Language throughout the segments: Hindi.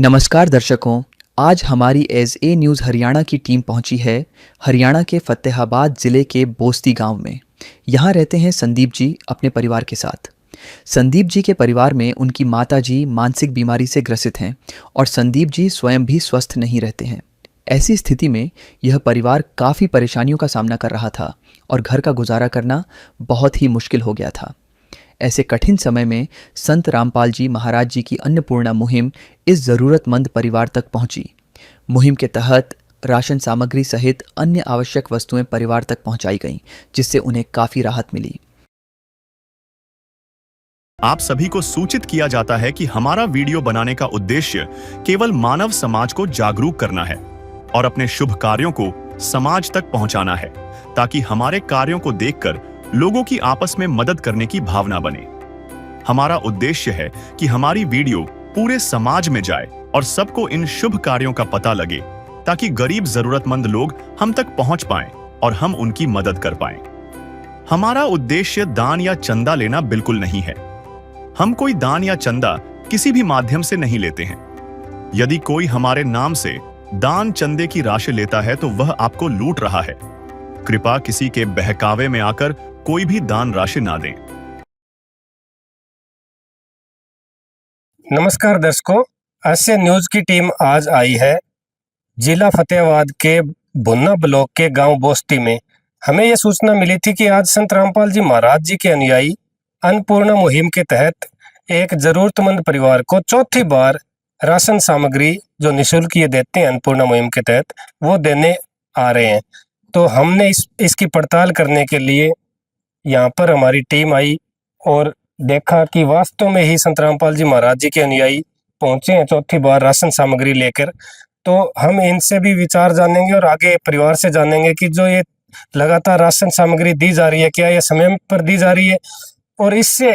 नमस्कार दर्शकों, आज हमारी एज ए न्यूज़ हरियाणा की टीम पहुंची है हरियाणा के फ़तेहाबाद ज़िले के बोस्ती गांव में। यहां रहते हैं संदीप जी अपने परिवार के साथ। संदीप जी के परिवार में उनकी माता जी मानसिक बीमारी से ग्रसित हैं और संदीप जी स्वयं भी स्वस्थ नहीं रहते हैं। ऐसी स्थिति में यह परिवार काफ़ी परेशानियों का सामना कर रहा था और घर का गुजारा करना बहुत ही मुश्किल हो गया था। ऐसे कठिन समय में संत रामपाल जी महाराज जी की अन्नपूर्णा मुहिम इस ज़रूरतमंद परिवार तक पहुंची। मुहिम के तहत राशन सामग्री सहित अन्य आवश्यक वस्तुएं परिवार तक पहुंचाई गईं, जिससे उन्हें काफ़ी राहत मिली। आप सभी को सूचित किया जाता है कि हमारा वीडियो बनाने का उद्देश्य केवल मानव समाज को जागरूक करना है और अपने शुभ कार्यों को समाज तक पहुंचाना है, ताकि हमारे कार्यों को देखकर लोगों की आपस में मदद करने की भावना बने। हमारा उद्देश्य है कि हमारी वीडियो पूरे समाज में जाए और सबको इन शुभ कार्यों का पता लगे, ताकि गरीब जरूरतमंद लोग हम तक पहुंच पाएं और हम उनकी मदद कर पाएं। हमारा उद्देश्य दान या चंदा लेना बिल्कुल नहीं है। हम कोई दान या चंदा किसी भी माध्यम से नहीं लेते हैं। यदि कोई हमारे नाम से दान चंदे की राशि लेता है तो वह आपको लूट रहा है। कृपया किसी के बहकावे में आकर कोई भी दान राशि ना दें। नमस्कार दर्शकों, एसए न्यूज की टीम आज आई है जिला फतेहाबाद के भुन्ना ब्लॉक के गांव बोस्ती में। हमें यह सूचना मिली थी कि आज संत रामपाल जी महाराज जी के अनुयायी अन्नपूर्णा मुहिम के तहत एक जरूरतमंद परिवार को चौथी बार राशन सामग्री जो निःशुल्क ये देते हैं अन्नपूर्णा मुहिम के तहत, वो देने आ रहे हैं। तो हमने इसकी पड़ताल करने के लिए यहाँ पर हमारी टीम आई और देखा कि वास्तव में ही संत रामपाल जी महाराज जी के अनुयायी पहुंचे हैं चौथी बार राशन सामग्री लेकर। तो हम इनसे भी विचार जानेंगे और आगे परिवार से जानेंगे कि जो ये लगातार राशन सामग्री दी जा रही है, क्या ये समय पर दी जा रही है और इससे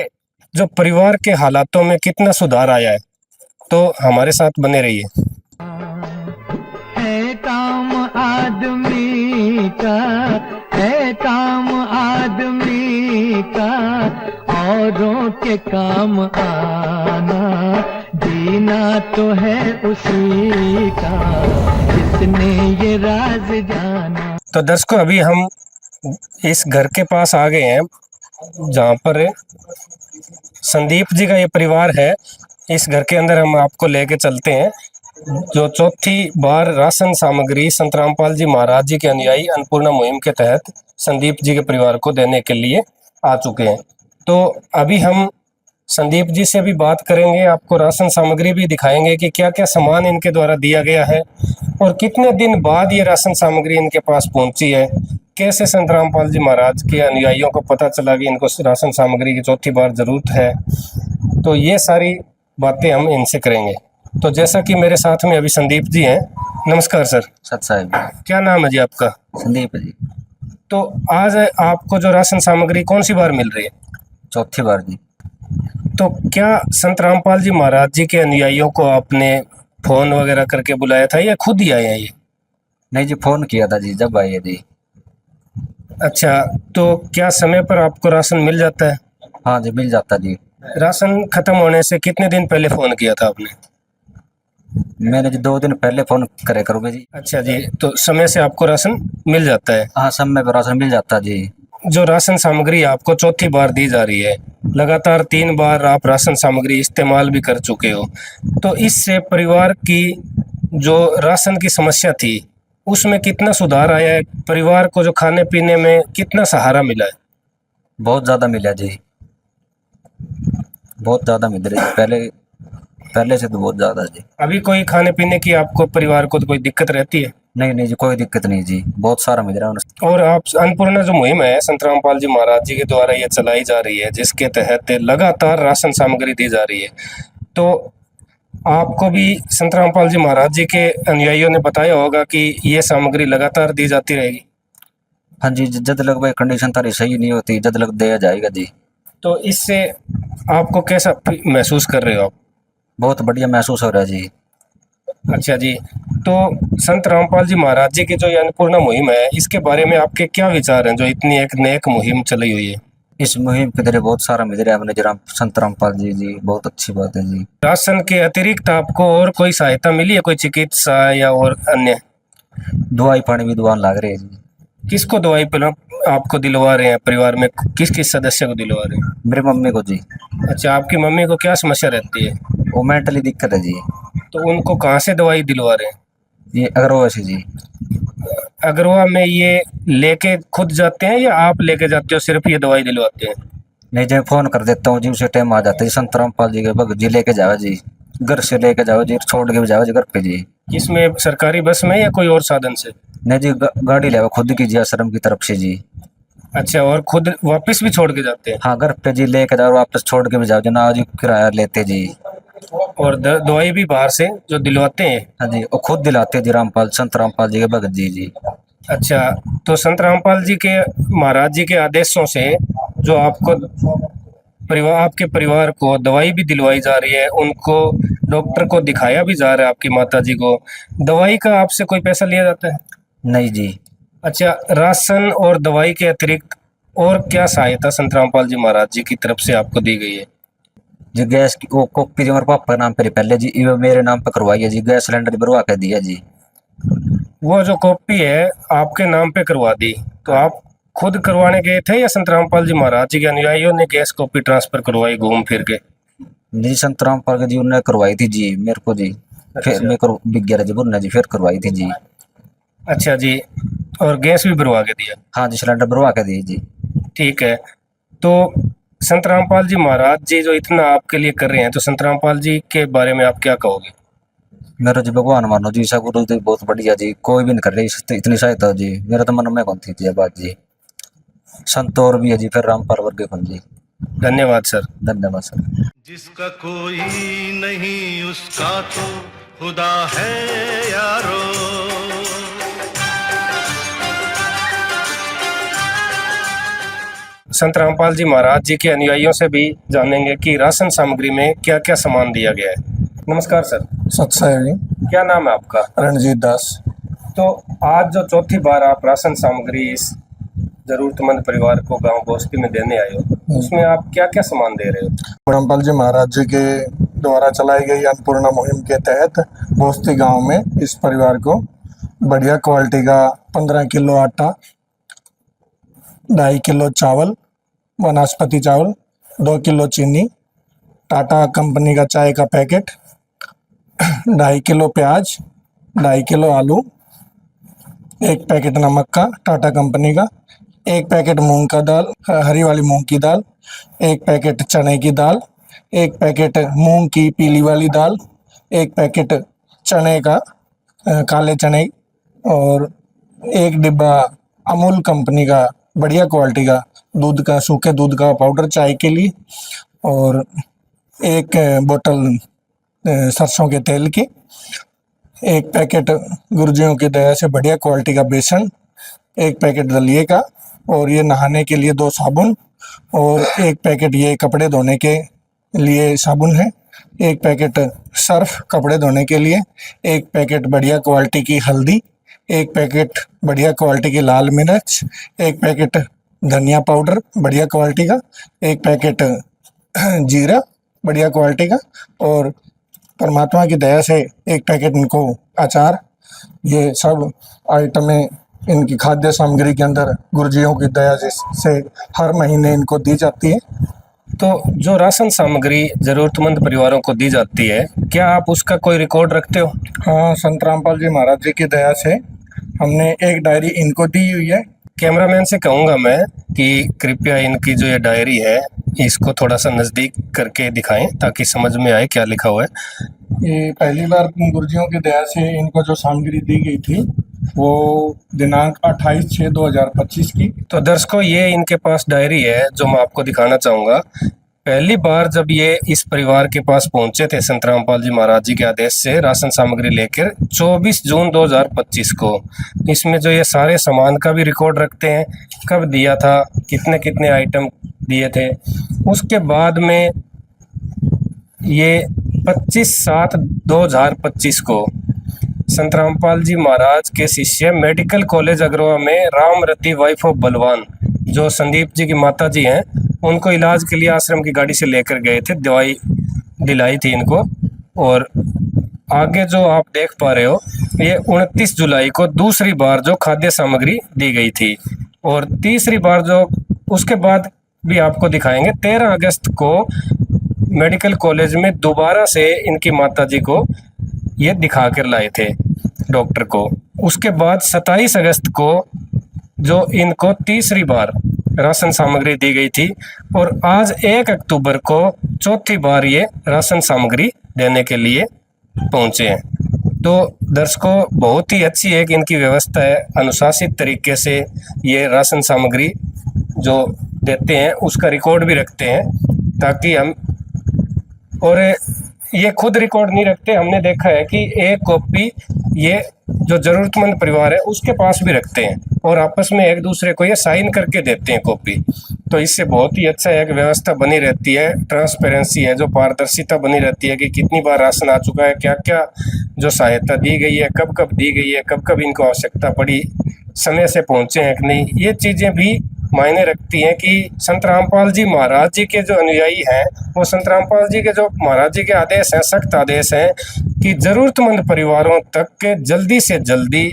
जो परिवार के हालातों में कितना सुधार आया है। तो हमारे साथ बने रहिए। है काम आदमी का, है काम आदमी का, औरों के काम आना, जीना तो है उसी का जिसने ये राज जाना। तो दर्शकों, अभी हम इस घर के पास आ गए हैं जहाँ पर संदीप जी का ये परिवार है। इस घर के अंदर हम आपको लेके चलते हैं, जो चौथी बार राशन सामग्री संत रामपाल जी महाराज जी के अनुयायी अन्नपूर्णा मुहिम के तहत संदीप जी के परिवार को देने के लिए आ चुके हैं। तो अभी हम संदीप जी से भी बात करेंगे, आपको राशन सामग्री भी दिखाएंगे कि क्या क्या सामान इनके द्वारा दिया गया है और कितने दिन बाद ये राशन सामग्री इनके पास पहुंची है, कैसे संत रामपाल जी महाराज के अनुयायियों को पता चला कि इनको राशन सामग्री की चौथी बार जरूरत है। तो ये सारी बातें हम इनसे करेंगे। तो जैसा कि मेरे साथ में अभी संदीप जी हैं। नमस्कार सर। सत साहिब। क्या नाम है जी आपका? संदीप जी। तो आज आपको जो राशन सामग्री कौन सी बार मिल रही है? चौथी बार जी। तो क्या संत रामपाल जी महाराज जी के अनुयायियों को आपने फोन वगैरह करके बुलाया था या खुद ही आए हैं ये? नहीं जी, फोन किया था जी जब आए जी। अच्छा, तो क्या समय पर आपको राशन मिल जाता है? हाँ जी, मिल जाता जी। राशन खत्म होने से कितने दिन पहले फोन किया था आपने? मैंने जी 2 दिन पहले फोन करे करोगे जी। अच्छा जी, तो समय से आपको राशन मिल जाता है? हाँ, समय पर राशन मिल जाता जी। जो राशन सामग्री आपको चौथी बार दी जा रही है, लगातार 3 बार आप राशन सामग्री इस्तेमाल भी कर चुके हो, तो इससे परिवार की जो राशन की समस्या थी उसमें कितना सुधार आया है? परिवार को जो खाने पीने में कितना सहारा मिला है? बहुत ज़्यादा मिला जी, बहुत ज़्यादा मिल रही है, पहले से तो बहुत ज़्यादा जी। अभी कोई खाने पीने की आपको परिवार को तो कोई दिक्कत रहती है? नहीं जी, कोई दिक्कत नहीं जी, बहुत सारा मिल रहा है। और आप अन्नपूर्णा जो मुहिम है संत रामपाल जी महाराज जी के द्वारा ये चलाई जा रही है, जिसके तहत लगातार राशन सामग्री दी जा रही है, तो आपको भी संत रामपाल जी महाराज जी के अनुयायियों ने बताया होगा कि ये सामग्री लगातार दी जाती रहेगी? हाँ जी, जब तक भाई कंडीशन तारी सही नहीं होती जब तक दिया जाएगा जी। तो इससे आपको कैसा महसूस कर रहे हो आप? बहुत बढ़िया महसूस हो रहा है जी। अच्छा जी, तो संत रामपाल जी महाराज जी की जो ये अन्नपूर्णा मुहिम है, इसके बारे में आपके क्या विचार हैं, जो इतनी एक नेक मुहिम चली हुई है? इस मुहिम के जरिए बहुत सारा मिल रहा है। हमने जरा संत रामपाल जी जी बहुत अच्छी बात है जी। राशन के अतिरिक्त आपको और कोई सहायता मिली है, कोई चिकित्सा या और अन्य? दवाई पानी भी दुकान लाग रही है जी। किसको दवाई आपको दिलवा रहे हैं? परिवार में किस किस सदस्य को दिलवा रहे हैं? मेरे मम्मी को जी। अच्छा, आपकी मम्मी को क्या समस्या रहती है? वो मेंटली दिक्कत है जी। तो उनको कहाँ से दवाई दिलवा रहे हैं? ये अग्रवा से जी। अग्रवा में ये लेके खुद जाते हैं या आप लेके जाते हो, सिर्फ ये दवाई दिलवाते हैं? नहीं जी, फोन कर देता हूँ जी, उसे टाइम आ जाता है जी। संत रामपाल जी के भगत जी लेके जाओ जी, घर से लेके जाओ जी, छोड़ के भी जाओ जी घर पे जी। इसमें सरकारी बस में या कोई और साधन से? नहीं जी, गाड़ी ले खुद की जी, आश्रम की तरफ से जी। अच्छा, और खुद वापस भी छोड़ के जाते हैं? हाँ, घर पे जी लेके जाओ, वापस छोड़ के भी जाओ जी, ना जी किराया लेते जी। और दवाई भी बाहर से जो दिलवाते हैं? हाँ जी, वो खुद दिलाते जी, रामपाल संत रामपाल जी के भगत जी जी। अच्छा, तो संत रामपाल जी के महाराज जी के आदेशों से जो आपको आपके परिवार को दवाई भी दिलवाई जा रही है, उनको डॉक्टर को दिखाया भी जा रहा है, आपकी माता जी को, दवाई का आपसे कोई पैसा लिया जाता है? नहीं जी। अच्छा, राशन और दवाई के अतिरिक्त और क्या सहायता संत रामपाल जी महाराज जी की तरफ से आपको दी गई है? जी गैस की वो कॉपी जी हमारे पापा के नाम पे पहले जी, ये मेरे नाम पे करवाई है जी, गैस सिलेंडर भरवा के दिया जी। वो जो कॉपी है आपके नाम पे करवा दी, तो आप खुद करवाने गए थे या संत रामपाल जी महाराज जी के अनुयायियों ने गैस कॉपी ट्रांसफर करवाई घूम फिर के? जी संत रामपाल के जी उन्होंने करवाई थी जी मेरे को जी। फिर मेरे को विज्ञान जी उन्होंने जी फिर करवाई थी जी। अच्छा जी, और गैस भी भरवा के दिया? हाँ जी, सिलेंडर भरवा के दिए जी। ठीक है, तो संत रामपाल जी महाराज जी जो इतना आपके लिए कर रहे हैं, तो संत रामपाल जी के बारे में आप क्या कहोगे? मेरा जी भगवान मानो जी, ऐसा गुरु जी बहुत बढ़िया जी, कोई भी नहीं कर रही इतनी सहायता जी। मेरा तो मन में कौन थी जी बात जी। संत और भी है जी, फिर रामपाल वर्गे कौन जी। धन्यवाद सर। धन्यवाद सर। जिसका कोई नहीं उसका तो खुदा है यारो। संत रामपाल जी महाराज जी के अनुयायियों से भी जानेंगे कि राशन सामग्री में क्या क्या सामान दिया गया है। नमस्कार सर। सत्साई क्या नाम है आपका? रणजीत दास। तो आज जो चौथी बार आप राशन सामग्री इस जरूरतमंद परिवार को गांव बोस्ती में देने आए हो, उसमें आप क्या क्या सामान दे रहे हो? रामपाल जी महाराज जी के द्वारा चलाई गई अन्नपूर्णा मुहिम के तहत बोस्ती गांव में इस परिवार को बढ़िया क्वालिटी का 15 किलो आटा, 2.5 किलो चावल, वनस्पति चावल, 2 किलो चीनी, टाटा कंपनी का चाय का पैकेट, 2.5 किलो प्याज, 2.5 किलो आलू, 1 पैकेट नमक का टाटा कंपनी का, 1 पैकेट मूंग का दाल, हरी वाली मूंग की दाल, 1 पैकेट चने की दाल, 1 पैकेट मूंग की पीली वाली दाल, 1 पैकेट चने का काले चने, और 1 डिब्बा अमूल कंपनी का बढ़िया क्वालिटी का दूध का, सूखे दूध का पाउडर चाय के लिए, और 1 बोतल सरसों के तेल की, 1 पैकेट गुरुजियों की दया से बढ़िया क्वालिटी का बेसन, 1 पैकेट दलिए का, और ये नहाने के लिए 2 साबुन, और 1 पैकेट ये कपड़े धोने के लिए साबुन है, 1 पैकेट सर्फ कपड़े धोने के लिए, 1 पैकेट बढ़िया क्वालिटी की हल्दी, 1 पैकेट बढ़िया क्वालिटी की लाल मिर्च, 1 पैकेट धनिया पाउडर बढ़िया क्वालिटी का, 1 पैकेट जीरा बढ़िया क्वालिटी का, और परमात्मा की दया से 1 पैकेट इनको अचार। ये सब आइटमें इनकी खाद्य सामग्री के अंदर गुरुजियों की दया से हर महीने इनको दी जाती है। तो जो राशन सामग्री जरूरतमंद परिवारों को दी जाती है, क्या आप उसका कोई रिकॉर्ड रखते हो? हाँ, संत रामपाल जी महाराज जी की दया से हमने एक डायरी इनको दी हुई है। कैमरामैन से कहूँगा मैं कि कृपया इनकी जो ये डायरी है इसको थोड़ा सा नज़दीक करके दिखाएं ताकि समझ में आए क्या लिखा हुआ है। ये पहली बार गुरुजियों की दया से इनको जो सामग्री दी गई थी वो दिनांक 28/6/2025 की। तो दर्शकों, ये इनके पास डायरी है जो मैं आपको दिखाना चाहूँगा। पहली बार जब ये इस परिवार के पास पहुंचे थे संत रामपाल जी महाराज जी के आदेश से राशन सामग्री लेकर 24 जून 2025 को, इसमें जो ये सारे सामान का भी रिकॉर्ड रखते हैं, कब दिया था, कितने कितने आइटम दिए थे। उसके बाद में ये 25/7/2025 को संत रामपाल जी महाराज के शिष्य मेडिकल कॉलेज अग्रवा में रामरती वाइफ ऑफ बलवान, जो संदीप जी की माता जी हैं, उनको इलाज के लिए आश्रम की गाड़ी से लेकर गए थे, दवाई दिलाई थी इनको। और आगे जो आप देख पा रहे हो, ये 29 जुलाई को दूसरी बार जो खाद्य सामग्री दी गई थी, और तीसरी बार जो उसके बाद भी आपको दिखाएंगे। 13 अगस्त को मेडिकल कॉलेज में दोबारा से इनकी माताजी को ये दिखा कर लाए थे डॉक्टर को। उसके बाद 27 अगस्त को जो इनको तीसरी बार राशन सामग्री दी गई थी, और आज 1 अक्टूबर को चौथी बार ये राशन सामग्री देने के लिए पहुंचे हैं। तो दर्शकों, बहुत ही अच्छी है कि इनकी व्यवस्था है, अनुशासित तरीके से ये राशन सामग्री जो देते हैं उसका रिकॉर्ड भी रखते हैं, ताकि हम, और ये खुद रिकॉर्ड नहीं रखते, हमने देखा है कि एक कॉपी ये जो जरूरतमंद परिवार है उसके पास भी रखते हैं, और आपस में एक दूसरे को ये साइन करके देते हैं कॉपी। तो इससे बहुत ही अच्छा है कि व्यवस्था बनी रहती है, ट्रांसपेरेंसी है, जो पारदर्शिता बनी रहती है कि कितनी बार राशन आ चुका है, क्या क्या जो सहायता दी गई है, कब कब दी गई है, कब कब इनको आवश्यकता पड़ी, समय से पहुंचे हैं कि नहीं। ये चीज़ें भी मायने रखती हैं कि संत रामपाल जी महाराज जी के जो अनुयायी हैं, वो संत रामपाल जी के जो महाराज जी के आदेश हैं, सख्त आदेश हैं कि जरूरतमंद परिवारों तक के जल्दी से जल्दी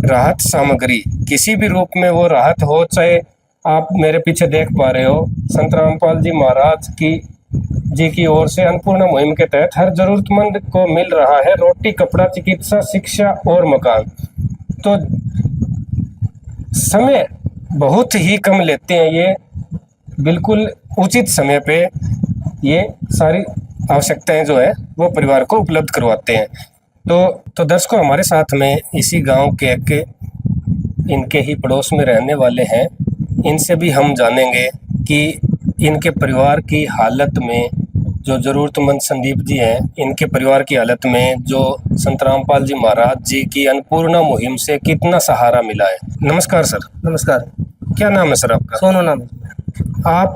राहत सामग्री किसी भी रूप में वो राहत हो, चाहे आप मेरे पीछे देख पा रहे हो, संत रामपाल जी महाराज की ओर से अन्नपूर्णा मुहिम के तहत हर जरूरतमंद को मिल रहा है रोटी, कपड़ा, चिकित्सा, शिक्षा और मकान। तो समय बहुत ही कम लेते हैं ये, बिल्कुल उचित समय पे ये सारी आवश्यकताएं जो है वो परिवार को उपलब्ध करवाते हैं। तो दर्शकों, हमारे साथ में इसी गांव के इनके ही पड़ोस में रहने वाले हैं, इनसे भी हम जानेंगे कि इनके परिवार की हालत में, जो ज़रूरतमंद संदीप जी हैं, इनके परिवार की हालत में जो संत रामपाल जी महाराज जी की अन्नपूर्णा मुहिम से कितना सहारा मिला है। नमस्कार सर। नमस्कार। क्या नाम है सर आपका? सोनू नाम है। आप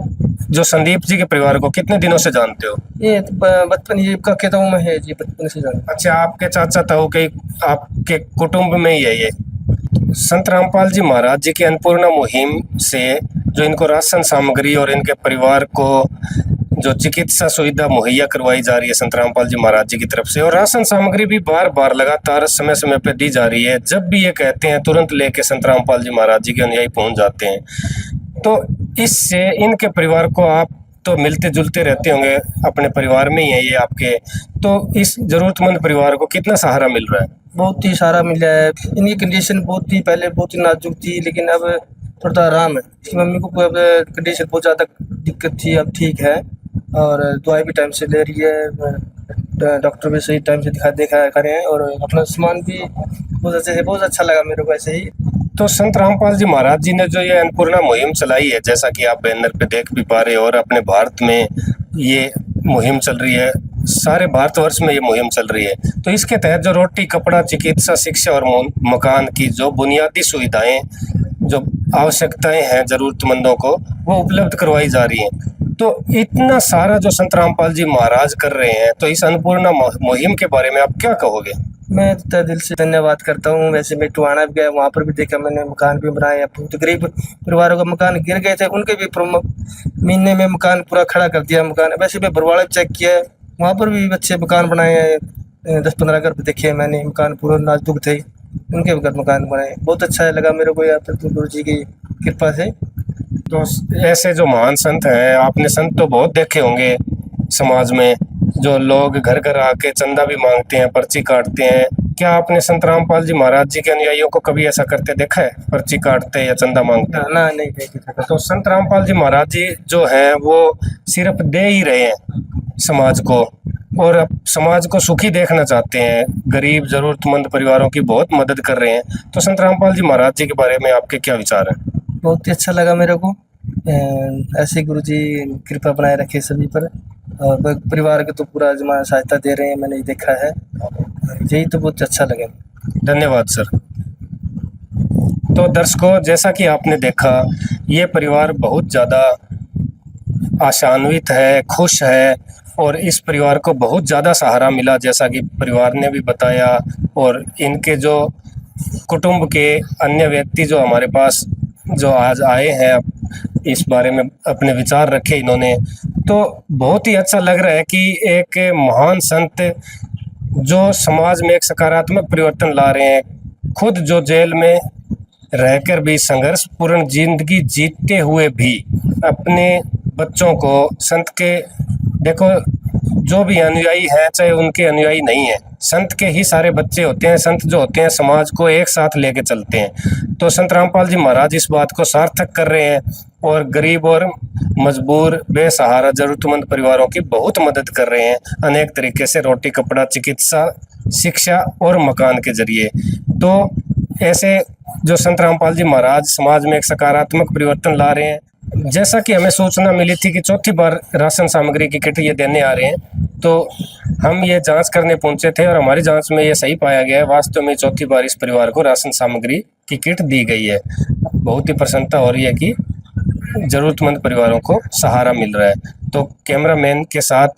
जो संदीप जी के परिवार को कितने दिनों से जानते हो? ये बचपन, ये का कहता हूँ मैं है जी, बचपन से जानता। अच्छा, आपके चाचा ताऊ के आपके कुटुंब में ही है ये। संत रामपाल जी महाराज जी की अन्नपूर्णा मुहिम से जो इनको राशन सामग्री और इनके परिवार को जो चिकित्सा सुविधा मुहैया करवाई जा रही है संत रामपाल जी महाराज जी की तरफ से, और राशन सामग्री भी बार बार लगातार समय समय पे दी जा रही है। जब भी ये कहते हैं तुरंत लेके संत रामपाल जी महाराज जी के अनुयायी पहुंच जाते हैं। तो इससे इनके परिवार को, आप तो मिलते जुलते रहते होंगे, अपने परिवार में ही है ये आपके, तो इस जरूरतमंद परिवार को कितना सहारा मिल रहा है? बहुत ही सहारा मिला है। इनकी कंडीशन बहुत ही पहले बहुत ही नाजुक थी, लेकिन अब थोड़ा आराम है। इसकी मम्मी को अब कंडीशन बहुत ज़्यादा दिक्कत थी, अब ठीक है, और दवाई भी टाइम से ले रही है, डॉक्टर भी सही टाइम से देखा करें, और अपना सामान भी बहुत अच्छे से, बहुत अच्छा लगा मेरे को ऐसे ही। तो संत रामपाल जी महाराज जी ने जो ये अन्नपूर्णा मुहिम चलाई है, जैसा कि आप बैनर पे देख भी पा रहे हो, और अपने भारत में ये मुहिम चल रही है, सारे भारतवर्ष में ये मुहिम चल रही है। तो इसके तहत जो रोटी, कपड़ा, चिकित्सा, शिक्षा और मकान की जो बुनियादी सुविधाएं, जो आवश्यकताएं हैं जरूरतमंदों को, वो उपलब्ध करवाई जा रही हैं। तो इतना सारा जो संत रामपाल जी महाराज कर रहे हैं, तो इस अन्नपूर्णा मुहिम के बारे में आप क्या कहोगे? मैं तहे दिल से धन्यवाद करता हूँ। वैसे मैं टुहाना भी गया, वहाँ पर भी देखा मैंने, मकान भी बनाया। बहुत गरीब परिवारों का मकान गिर गए थे, उनके भी महीने में मकान पूरा खड़ा कर दिया मकान। वैसे मैं बरवाड़ा चेक किया, वहाँ पर भी अच्छे मकान बनाए हैं। 10-15 घर देखे मैंने, मकान पूरा नाजुक थे, उनके भी घर मकान बनाए। बहुत अच्छा लगा मेरे को यहाँ पर गुरु जी की कृपा से। तो ऐसे जो महान संत हैं, आपने संत तो बहुत देखे होंगे समाज में, जो लोग घर घर आके चंदा भी मांगते हैं, पर्ची काटते हैं। क्या आपने संत रामपाल जी महाराज जी के अनुयायियों को कभी ऐसा करते देखा है, पर्ची काटते या चंदा मांगते? ना, नहीं देखा। तो संत रामपाल जी महाराज जी जो हैं वो सिर्फ दे ही रहे हैं समाज को, और समाज को सुखी देखना चाहते हैं, गरीब जरूरतमंद परिवारों की बहुत मदद कर रहे हैं। तो संत रामपाल जी महाराज जी के बारे में आपके क्या विचार हैं? बहुत ही अच्छा लगा मेरे को। ऐसे गुरु जी कृपा बनाए रखे सभी पर, और परिवार के तो पूरा जमा सहायता दे रहे हैं, मैंने देखा है। यही तो बहुत अच्छा लगा। धन्यवाद सर। तो दर्शकों, जैसा कि आपने देखा, ये परिवार बहुत ज़्यादा आशान्वित है, खुश है, और इस परिवार को बहुत ज़्यादा सहारा मिला, जैसा कि परिवार ने भी बताया। और इनके जो कुटुंब के अन्य व्यक्ति जो हमारे पास जो आज आए हैं इस बारे में अपने विचार रखे इन्होंने, तो बहुत ही अच्छा लग रहा है कि एक महान संत जो समाज में एक सकारात्मक परिवर्तन ला रहे हैं, खुद जो जेल में रहकर भी संघर्षपूर्ण जिंदगी जीते हुए भी अपने बच्चों को संत के, देखो जो भी अनुयायी हैं चाहे उनके अनुयायी नहीं है, संत के ही सारे बच्चे होते हैं। संत जो होते हैं समाज को एक साथ लेके चलते हैं। तो संत रामपाल जी महाराज इस बात को सार्थक कर रहे हैं और गरीब और मजबूर बेसहारा जरूरतमंद परिवारों की बहुत मदद कर रहे हैं अनेक तरीके से, रोटी कपड़ा चिकित्सा शिक्षा और मकान के जरिए। तो ऐसे जो संत रामपाल जी महाराज समाज में एक सकारात्मक परिवर्तन ला रहे हैं। जैसा कि हमें सूचना मिली थी कि चौथी बार राशन सामग्री की किट ये देने आ रहे हैं, तो हम ये जांच करने पहुंचे थे और हमारी जांच में ये सही पाया गया है। वास्तव में चौथी बार इस परिवार को राशन सामग्री की किट दी गई है। बहुत ही प्रसन्नता हो रही है कि जरूरतमंद परिवारों को सहारा मिल रहा है। तो कैमरामैन के साथ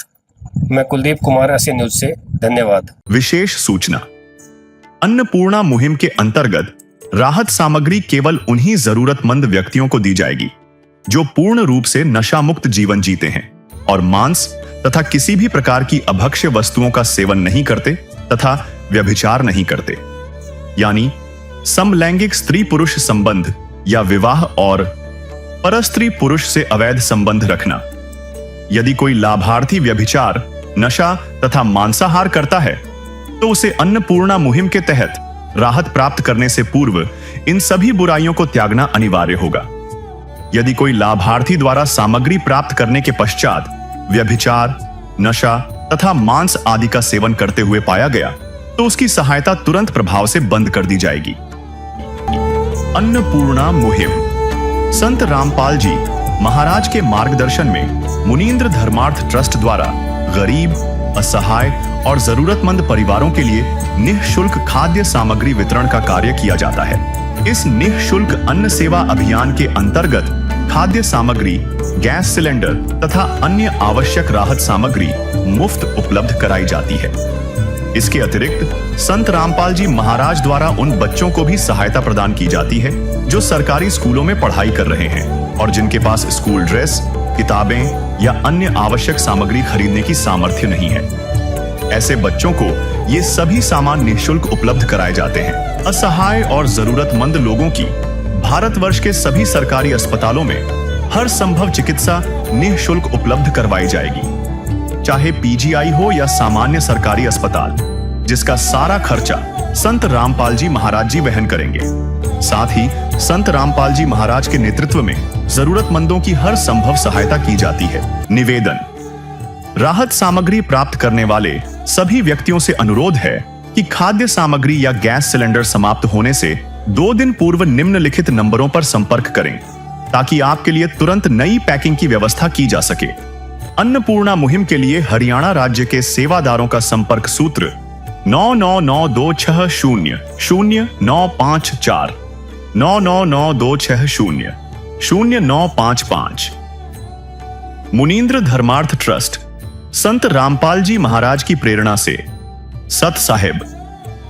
मैं कुलदीप कुमार, एसए न्यूज से, धन्यवाद। विशेष सूचना, अन्नपूर्णा मुहिम के अंतर्गत राहत सामग्री केवल उन्हीं जरूरतमंद व्यक्तियों को दी जाएगी जो पूर्ण रूप से नशा मुक्त जीवन जीते हैं और मांस तथा किसी भी प्रकार की अभक्ष्य वस्तुओं का सेवन नहीं करते तथा व्यभिचार नहीं करते, यानी समलैंगिक स्त्री पुरुष संबंध या विवाह और परस्त्री पुरुष से अवैध संबंध रखना। यदि कोई लाभार्थी व्यभिचार, नशा तथा मांसाहार करता है तो उसे अन्नपूर्णा मुहिम के तहत राहत प्राप्त करने से पूर्व इन सभी बुराइयों को त्यागना अनिवार्य होगा। यदि कोई लाभार्थी द्वारा सामग्री प्राप्त करने के पश्चात व्यभिचार, नशा तथा मांस आदि का सेवन करते हुए पाया गया तो उसकी सहायता तुरंत प्रभाव से बंद कर दी जाएगी। अन्नपूर्णा मुहिम संत रामपाल जी महाराज के मार्गदर्शन में मुनींद्र धर्मार्थ ट्रस्ट द्वारा गरीब, असहाय और जरूरतमंद परिवारों के लिए निःशुल्क खाद्य सामग्री वितरण का कार्य किया जाता है। इस निःशुल्क अन्न सेवा अभियान के अंतर्गत खाद्य सामग्री, गैस सिलेंडर तथा अन्य आवश्यक राहत सामग्री मुफ्त उपलब्ध कराई जाती है। इसके अतिरिक्त संत रामपाल जी महाराज द्वारा उन बच्चों को भी सहायता प्रदान की जाती है जो सरकारी स्कूलों में पढ़ाई कर रहे हैं और जिनके पास स्कूल ड्रेस, किताबें या अन्य आवश्यक सामग्री खरीदने की सामर्थ्य नहीं है। ऐसे बच्चों को ये सभी सामान निःशुल्क उपलब्ध कराए जाते हैं। असहाय और जरूरतमंद लोगों की भारतवर्ष के सभी सरकारी अस्पतालों में हर संभव चिकित्सा निःशुल्क उपलब्ध करवाई जाएगी, चाहे पीजीआई हो या सामान्य सरकारी अस्पताल, जिसका सारा खर्चा संत रामपाल जी महाराज जी वहन करेंगे। साथ ही संत रामपाल जी महाराज के नेतृत्व में जरूरतमंदों की हर संभव सहायता की जाती है। निवेदन, राहत सामग्री प्राप्त करने वाले सभी व्यक्तियों से अनुरोध है कि खाद्य सामग्री या गैस सिलेंडर समाप्त होने से 2 दिन पूर्व निम्नलिखित नंबरों पर संपर्क करें ताकि आपके लिए तुरंत नई पैकिंग की व्यवस्था की जा सके। अन्नपूर्णा मुहिम के लिए हरियाणा राज्य के सेवादारों का संपर्क सूत्र 9992600954 9992600955। मुनींद्र धर्मार्थ ट्रस्ट संत रामपाल जी महाराज की प्रेरणा से सत साहिब